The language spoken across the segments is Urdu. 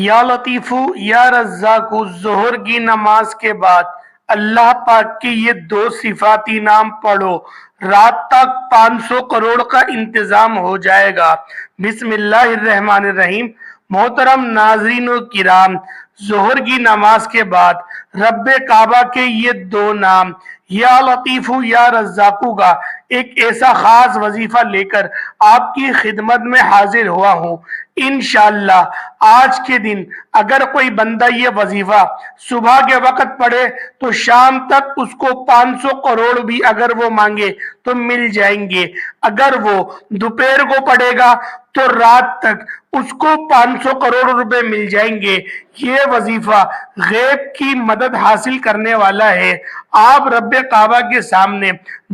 یا لطیفو یا رزاقو، ظہر کی نماز کے بعد اللہ پاک کے یہ دو صفاتی نام پڑھو، رات تک 500 کروڑ کا انتظام ہو جائے گا۔ بسم اللہ الرحمن الرحیم۔ محترم ناظرین و کرام، ظہر کی نماز کے بعد رب کعبہ کے یہ دو نام یا لطیفو یا رزاقو کا ایک ایسا خاص وظیفہ لے کر آپ کی خدمت میں حاضر ہوا ہوں۔ انشاءاللہ آج کے دن اگر کوئی بندہ یہ وظیفہ صبح کے وقت پڑھے تو شام تک اس کو 500 کروڑ بھی اگر وہ مانگے تو مل جائیں گے۔ اگر وہ دوپہر کو پڑھے گا تو رات تک اس کو 500 کروڑ روپے مل جائیں گے۔ یہ وظیفہ غیب کی مدد حاصل کرنے والا ہے۔ آپ رب کعبہ کے سامنے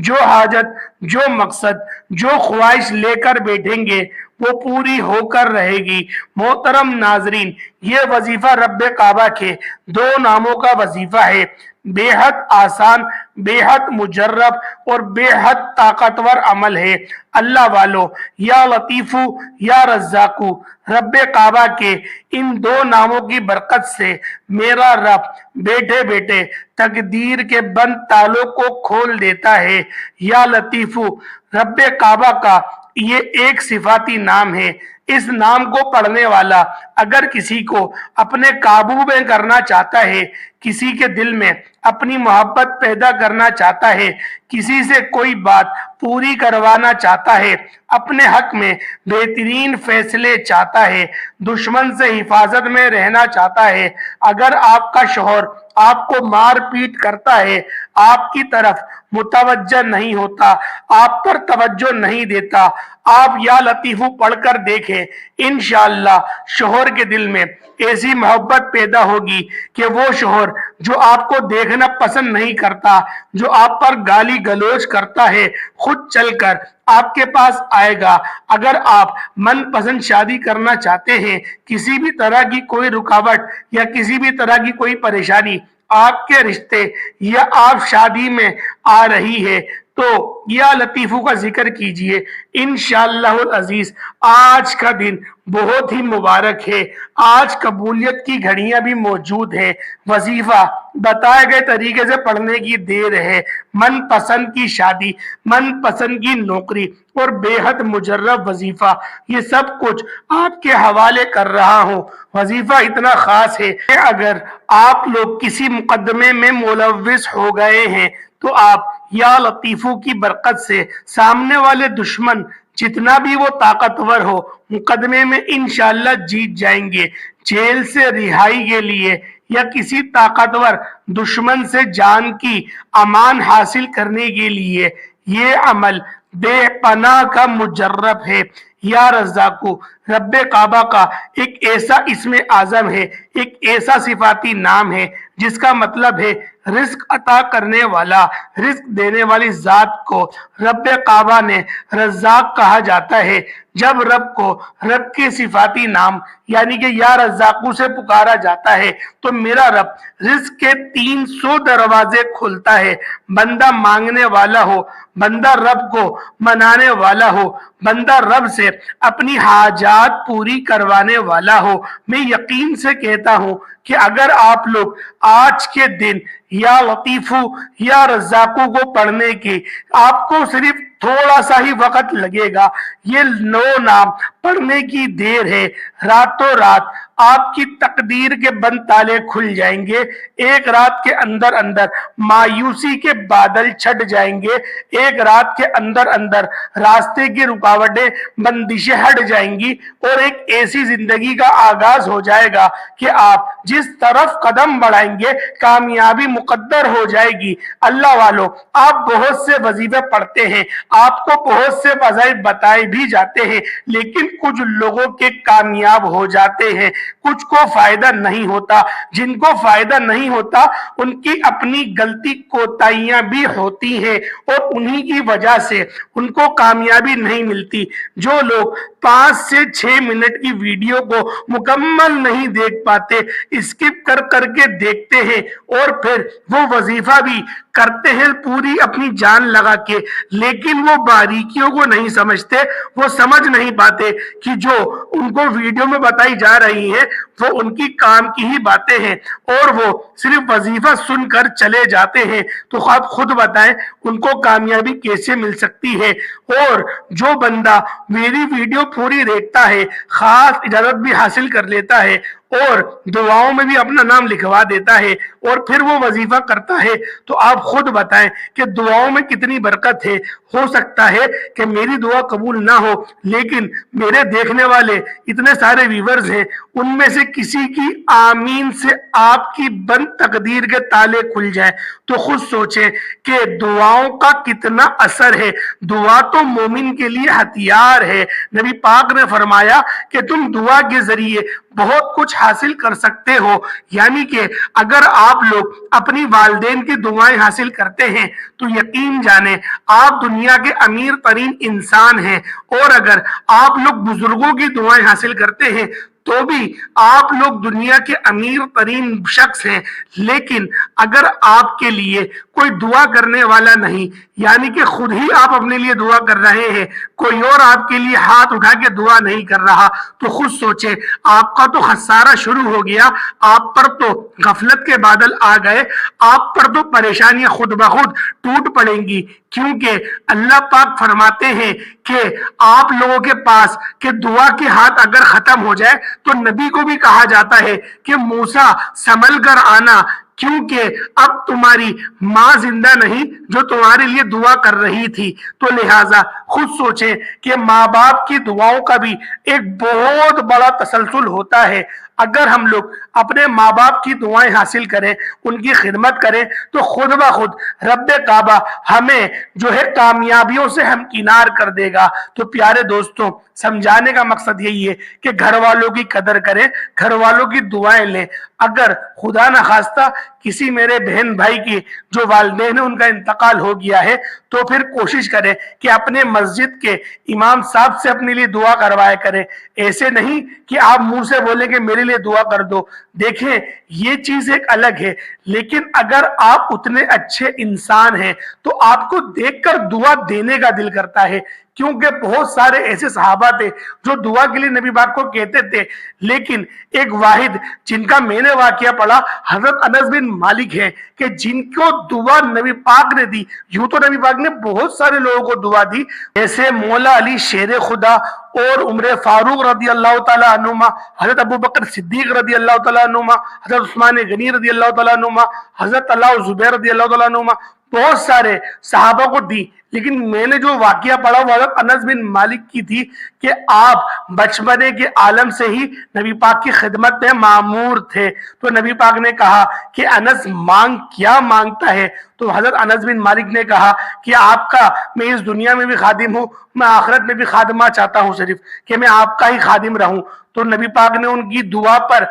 جو حاجت، جو مقصد، جو خواہش لے کر بیٹھیں گے وہ پوری ہو کر رہے گی۔ محترم ناظرین، یہ وظیفہ رب کعبہ کے دو ناموں کا وظیفہ ہے۔ بے حد آسان، بے حد مجرب اور بے حد طاقتور عمل ہے۔ اللہ والو، یا لطیفو یا رزاقو، رب کعبہ کے ان دو ناموں کی برکت سے میرا رب بیٹھے بیٹھے تقدیر کے بند تالوں کو کھول دیتا ہے۔ یا لطیفو رب کعبہ کا یہ ایک صفاتی نام ہے۔ اس نام کو پڑھنے والا اگر کسی کو اپنے قابو میں کرنا چاہتا ہے، کسی کے دل میں اپنی محبت پیدا کرنا چاہتا ہے، کسی سے کوئی بات پوری کروانا چاہتا ہے، اپنے حق میں بہترین فیصلے چاہتا ہے، دشمن سے حفاظت میں رہنا چاہتا ہے، اگر آپ کا شوہر آپ کو مار پیٹ کرتا ہے، آپ کی طرف متوجہ نہیں ہوتا، آپ پر توجہ نہیں دیتا، آپ یا لطیفو پڑھ کر دیکھیں، انشاءاللہ شوہر کے دل میں ایسی محبت پیدا ہوگی کہ وہ شوہر جو آپ کو دیکھنا پسند نہیں کرتا، جو آپ پر گالی گلوچ کرتا ہے، خود چل کر آپ کے پاس آئے گا۔ اگر آپ من پسند شادی کرنا چاہتے ہیں، کسی بھی طرح کی کوئی رکاوٹ یا کسی بھی طرح کی کوئی پریشانی آپ کے رشتے یا آپ شادی میں آ رہی ہے تو یا لطیفو کا ذکر کیجئے۔ انشاءاللہ العزیز آج کا دن بہت ہی مبارک ہے۔ آج قبولیت کی گھڑیاں بھی موجود ہیں۔ وظیفہ بتائے گئے طریقے سے پڑھنے کی دیر ہے۔ من پسند کی شادی، من پسند کی نوکری اور بے حد مجرب وظیفہ، یہ سب کچھ آپ کے حوالے کر رہا ہوں۔ وظیفہ اتنا خاص ہے کہ اگر آپ لوگ کسی مقدمے میں ملوث ہو گئے ہیں تو آپ یا لطیفو کی برکت سے سامنے والے دشمن جتنا بھی وہ طاقتور ہو مقدمے میں انشاءاللہ جیت جائیں گے۔ جیل سے رہائی کے لیے یا کسی طاقتور دشمن سے جان کی امان حاصل کرنے کے لیے یہ عمل بے پناہ کا مجرب ہے۔ یا رزاقو رب کعبہ کا ایک ایسا اسم اعظم ہے، ایک ایسا صفاتی نام ہے جس کا مطلب ہے رزق عطا کرنے والا، رزق دینے والی ذات کو رب کعبہ نے رزاق کہا جاتا ہے۔ جب رب کو رب کے صفاتی نام یعنی کہ یا رزاقو سے پکارا جاتا ہے تو میرا رب رزق کے 300 دروازے کھولتا ہے۔ بندہ مانگنے والا ہو، بندہ رب کو منانے والا ہو، بندہ رب سے اپنی حاجات پوری کروانے والا ہو، میں یقین سے کہتا ہوں کہ اگر آپ لوگ آج کے دن یا لطیفو یا رزاقو کو پڑھنے کی آپ کو صرف تھوڑا سا ہی وقت لگے گا، یہ 9 نام پڑھنے کی دیر ہے، راتوں رات آپ کی تقدیر کے بند تالے کھل جائیں گے۔ ایک رات کے اندر اندر مایوسی کے بادل چھٹ جائیں گے، ایک رات کے اندر اندر راستے کی رکاوٹیں بندشیں ہٹ جائیں گی اور ایک ایسی زندگی کا آغاز ہو جائے گا کہ آپ جس طرف قدم بڑھائیں گے کامیابی مقدر ہو جائے گی۔ اللہ والو، آپ بہت سے وظیفے پڑھتے ہیں، آپ کو بہت سے وظائف بتائے بھی جاتے ہیں، لیکن کچھ لوگوں کے کامیاب ہو جاتے ہیں، کچھ کو فائدہ نہیں ہوتا۔ جن کو فائدہ نہیں ہوتا ان کی اپنی غلطی کوتاہیاں بھی ہوتی ہیں اور انہی کی وجہ سے ان کو کامیابی نہیں ملتی۔ جو لوگ 5 سے 6 منٹ کی ویڈیو کو مکمل نہیں دیکھ پاتے، اسکپ کر کر کے دیکھتے ہیں اور پھر وہ وظیفہ بھی کرتے ہیں پوری اپنی جان لگا کے، لیکن وہ باریکیوں کو نہیں سمجھتے، وہ سمجھ نہیں پاتے کہ جو ان کو ویڈیو میں بتائی جا رہی ہیں وہ ان کی کام کی ہی باتیں ہیں اور وہ صرف وظیفہ سن کر چلے جاتے ہیں۔ تو آپ خود بتائیں ان کو کامیابی کیسے مل سکتی ہے؟ اور جو بندہ میری ویڈیو پوری دیکھتا ہے، خاص اجازت بھی حاصل کر لیتا ہے اور دعاؤں میں بھی اپنا نام لکھوا دیتا ہے اور پھر وہ وظیفہ کرتا ہے، تو آپ خود بتائیں کہ دعاؤں میں کتنی برکت ہے۔ ہو سکتا ہے کہ میری دعا قبول نہ ہو، لیکن میرے دیکھنے والے اتنے سارے ویورز ہیں، ان میں سے کسی کی آمین سے آپ کی بند تقدیر کے تالے کھل جائیں۔ تو خود سوچیں کہ دعاؤں کا کتنا اثر ہے۔ دعا تو مومن کے لیے ہتھیار ہے۔ نبی پاک نے فرمایا کہ تم دعا کے ذریعے بہت کچھ حاصل کر سکتے ہو، یعنی کہ اگر آپ لوگ اپنی والدین کی دعائیں حاصل کرتے ہیں تو یقین جانیں آپ دنیا کے امیر ترین انسان ہیں، اور اگر آپ لوگ بزرگوں کی دعائیں حاصل کرتے ہیں تو بھی آپ لوگ دنیا کے امیر ترین شخص ہیں۔ لیکن اگر آپ کے لیے کوئی دعا کرنے والا نہیں، یعنی کہ خود ہی آپ اپنے لیے دعا کر رہے ہیں، کوئی اور آپ کے لیے ہاتھ اٹھا کے دعا نہیں کر رہا، تو خود سوچیں آپ کا تو خسارہ شروع ہو گیا، آپ پر تو غفلت کے بادل آ گئے، آپ پر تو پریشانیاں خود بخود ٹوٹ پڑیں گی، کیونکہ اللہ پاک فرماتے ہیں کہ آپ لوگوں کے پاس کہ دعا کے ہاتھ اگر ختم ہو جائے تو نبی کو بھی کہا جاتا ہے کہ موسیٰ سنبھل کر آنا، کیونکہ اب تمہاری ماں زندہ نہیں جو تمہارے لیے دعا کر رہی تھی۔ تو لہٰذا خود سوچیں کہ ماں باپ کی دعاؤں کا بھی ایک بہت بڑا تسلسل ہوتا ہے۔ اگر ہم لوگ اپنے ماں باپ کی دعائیں حاصل کریں، ان کی خدمت کریں، تو خود بخود رب کعبہ ہمیں جو ہے کامیابیوں سے ہمکنار کر دے گا۔ تو پیارے دوستوں، سمجھانے کا مقصد یہی ہے کہ گھر والوں کی قدر کریں، گھر والوں کی دعائیں لیں۔ اگر خدا نخواستہ کسی میرے بہن بھائی کی جو والدین ہیں ان کا انتقال ہو گیا ہے تو پھر کوشش کریں کہ اپنے مسجد کے امام صاحب سے اپنے لیے دعا کروایا کریں۔ ایسے نہیں کہ آپ منہ سے بولیں کہ میرے لیے دعا کر دو۔ دیکھیں یہ چیز ایک الگ ہے، لیکن اگر آپ اتنے اچھے انسان ہیں تو آپ کو دیکھ کر دعا دینے کا دل کرتا ہے، کیونکہ بہت سارے ایسے صحابہ تھے جو دعا کے لیے نبی پاک کو کہتے تھے، لیکن ایک واحد جن کا میں نے واقعہ پڑھا حضرت انس بن مالک ہے کہ جن کو دعا نبی پاک نے دی۔ یوں تو نبی پاک نے بہت سارے لوگوں کو دعا دی، جیسے مولا علی شیر خدا اور عمر فاروق رضی اللہ تعالیٰ عنہما، حضرت ابو بکر صدیق رضی اللہ تعالیٰ عنہما، حضرت عثمان غنی رضی اللہ تعالیٰ عنہما، حضرت طلحہ زبیر رضی اللہ تعالیٰ عنہما، بہت سارے صحابہ کو دی۔ لیکن میں نے جو واقعہ پڑھا وہ حضرت انس بن مالک کی تھی کہ آپ بچپنے کے عالم سے ہی نبی پاک کی خدمت میں معمور تھے۔ تو نبی پاک نے کہا کہ انس مانگ، کیا مانگتا ہے؟ تو حضرت انس بن مالک نے کہا کہ آپ کا میں اس دنیا میں بھی خادم ہوں، میں آخرت میں بھی خادمہ چاہتا ہوں، صرف کہ میں آپ کا ہی خادم رہوں۔ تو نبی پاک نے ان کی دعا پر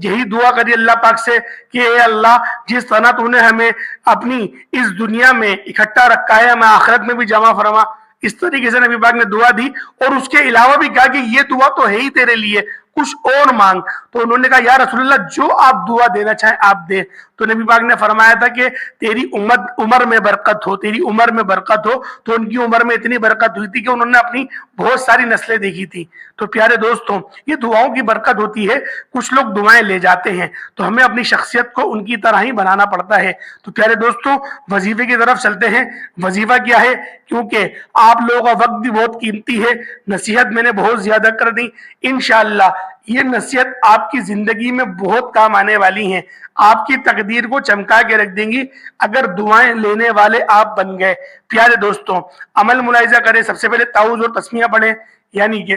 یہی دعا کری اللہ پاک سے کہ اے اللہ جس طرح تو نے ہمیں اپنی اس دنیا میں اکٹھا رکھا ہے ہمیں آخرت میں بھی جمع فرما۔ اس طریقے سے نبی پاک نے دعا دی اور اس کے علاوہ بھی کہا کہ یہ دعا تو ہے ہی تیرے لیے، کچھ اور مانگ۔ تو انہوں نے کہا یا رسول اللہ جو آپ دعا دینا چاہیں آپ دیں۔ تو نبی پاک نے فرمایا تھا کہ تیری عمر میں برکت ہو، تیری عمر میں برکت ہو۔ تو ان کی عمر میں اتنی برکت ہوئی تھی کہ انہوں نے اپنی بہت ساری نسلیں دیکھی تھی۔ تو پیارے دوستوں، یہ دعاؤں کی برکت ہوتی ہے۔ کچھ لوگ دعائیں لے جاتے ہیں تو ہمیں اپنی شخصیت کو ان کی طرح ہی بنانا پڑتا ہے۔ تو پیارے دوستوں، وظیفے کی طرف چلتے ہیں۔ وظیفہ کیا ہے؟ کیونکہ آپ لوگوں کا وقت بھی بہت قیمتی ہے، نصیحت میں نے بہت زیادہ کر دی، انشاءاللہ یہ نصیحت آپ کی زندگی میں بہت کام آنے والی ہیں، آپ کی تقدیر کو چمکا کے رکھ دیں گی اگر دعائیں لینے والے آپ بن گئے۔ پیارے دوستوں، عمل ملاحظہ کریں۔ سب سے پہلے تعوذ اور تسمیہ پڑھیں، یعنی کہ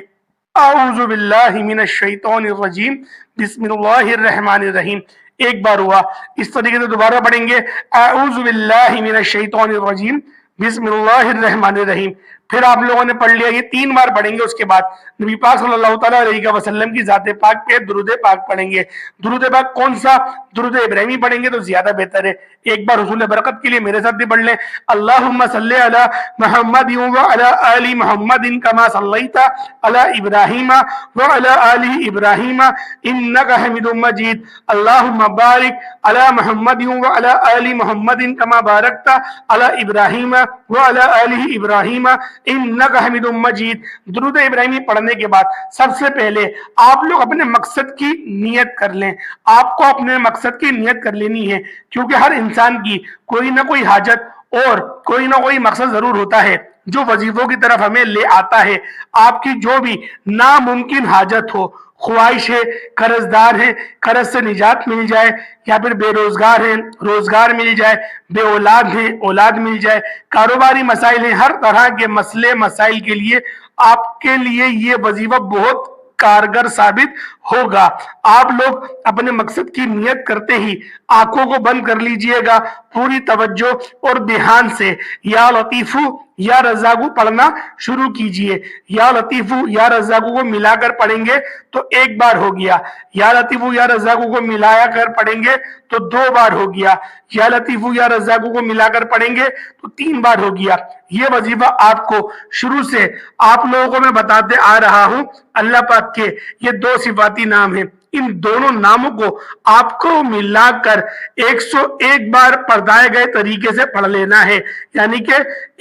اعوذ باللہ من الشیطان الرجیم بسم اللہ الرحمن الرحیم۔ ایک بار ہوا، اس طریقے سے دوبارہ پڑھیں گے اعوذ باللہ من الشیطان الرجیم بسم اللہ الرحمن الرحیم۔ پھر آپ لوگوں نے پڑھ لیا، یہ 3 بار پڑھیں گے۔ اس کے بعد نبی پاک صلی اللہ تعالیٰ علیہ وسلم کی ذات پاک پہ درود پاک پڑھیں گے۔ درود پاک کون سا؟ درود ابراہیمی پڑھیں گے تو زیادہ بہتر ہے۔ ایک بار حصول برکت کے لیے میرے ساتھ بھی پڑھ لیں، اللہم صلی علی محمد وعلی آل محمد کما صلیت علی ابراہیم وعلی آل ابراہیم انک حمید مجید، اللہم بارک علی محمد وعلی آل محمد کما بارکت علی ابراہیم وعلی آل ابراہیم انک حمید مجید۔ درود ابراہیمی پڑھنے کے بعد سب سے پہلے آپ لوگ اپنے مقصد کی نیت کر لیں۔ آپ کو اپنے مقصد کی نیت کر لینی ہے، کیونکہ ہر انسان کی کوئی نہ کوئی حاجت اور کوئی نہ کوئی مقصد ضرور ہوتا ہے جو وظیفوں کی طرف ہمیں لے آتا ہے۔ آپ کی جو بھی ناممکن حاجت ہو، خواہش ہے، قرض دار ہے، قرض سے نجات مل جائے، یا پھر بے روزگار ہیں روزگار مل جائے، بے اولاد ہیں اولاد مل جائے، کاروباری مسائل ہیں، ہر طرح کے مسئلے مسائل کے لیے آپ کے لیے یہ وظیفہ بہت کارگر ثابت ہوگا۔ آپ لوگ اپنے مقصد کی نیت کرتے ہی آنکھوں کو بند کر لیجئے گا، پوری توجہ اور دھیان سے یا لطیفو یا رزاقو پڑھنا شروع کیجئے۔ یا لطیفو یا رزاقو کو ملا کر پڑھیں گے تو 1 بار ہو گیا، یا لطیفو یا رزاقو کو ملایا کر پڑھیں گے تو 2 بار ہو گیا، یا لطیفو یا رزاقو کو ملا کر پڑھیں گے تو 3 بار ہو گیا۔ یہ وظیفہ آپ کو شروع سے آپ لوگوں کو میں بتاتے آ رہا ہوں۔ اللہ پاک کے یہ 2 صفاتی نام ہیں، ان دونوں ناموں کو آپ کو ملا کر 101 بار پڑھائے گئے طریقے سے پڑھ لینا ہے، یعنی کہ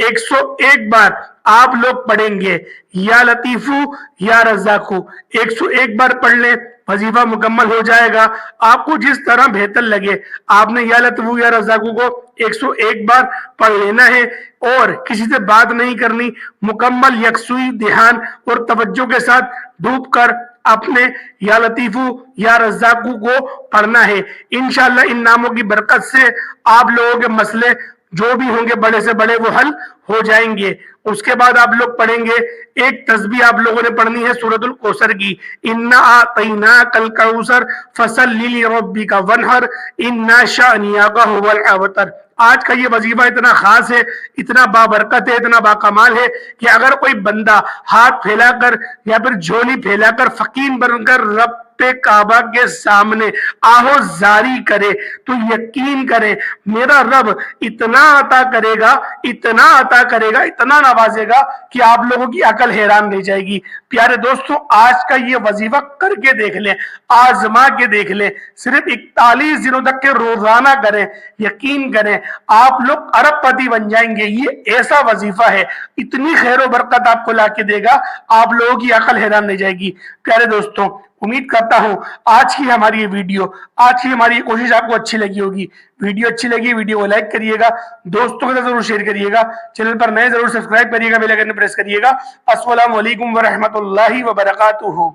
101 بار آپ لوگ پڑھیں گے یا لطیفو یا رزاقو، 101 بار پڑھ لیں، وظیفہ مکمل ہو جائے گا۔ آپ کو جس طرح بہتر لگے آپ نے یا لطیفو یا رزاقو کو 101 بار پڑھ لینا ہے، اور کسی سے بات نہیں کرنی، مکمل یکسوئی دھیان اور توجہ کے ساتھ ڈوب کر اپنے یا لطیفو یا رزاقو کو پڑھنا ہے۔ انشاءاللہ ان ناموں کی برکت سے آپ لوگوں کے مسئلے جو بھی ہوں گے بڑے سے بڑے وہ حل ہو جائیں گے۔ اس کے بعد آپ لوگ پڑھیں گے ایک تسبیح آپ لوگوں نے پڑھنی ہے سورۃ الکوثر کی، اِنَّا أَعْطَيْنَاكَ الْكَوْثَرَ فَصَلِّ لِرَبِّكَ وَانْحَرْ إِنَّ شَانِئَكَ هُوَ الْأَبْتَرُ۔ آج کا یہ وظیفہ اتنا خاص ہے، اتنا بابرکت ہے، اتنا باکمال ہے کہ اگر کوئی بندہ ہاتھ پھیلا کر یا پھر جھولی پھیلا کر فقیر بن کر رب کعبہ کے سامنے آہو زاری کرے تو یقین کرے میرا رب اتنا عطا کرے گا، اتنا عطا کرے گا، اتنا نوازے گا کہ آپ لوگوں کی عقل حیران رہ جائے گی۔ پیارے دوستوں، آج کا یہ وظیفہ کر کے دیکھ لیں، آزما کے دیکھ لیں، صرف 41 دنوں تک کے روزانہ کریں، یقین کریں آپ لوگ ارب پتی بن جائیں گے۔ یہ ایسا وظیفہ ہے، اتنی خیر و برکت آپ کو لا کے دے گا، آپ لوگوں کی عقل حیران رہ جائے گی۔ پیارے دوستوں، امید کرتا ہوں آج کی ہماری یہ ویڈیو، آج کی ہماری یہ کوشش آپ کو اچھی لگی ہوگی۔ ویڈیو اچھی لگی ویڈیو کو لائک کریے گا، دوستوں کے ساتھ ضرور شیئر کریے گا، چینل پر نئے ضرور سبسکرائب کریے گا، بیل آئیکن پریس کریے گا۔ السلام علیکم ورحمۃ اللہ وبرکاتہ۔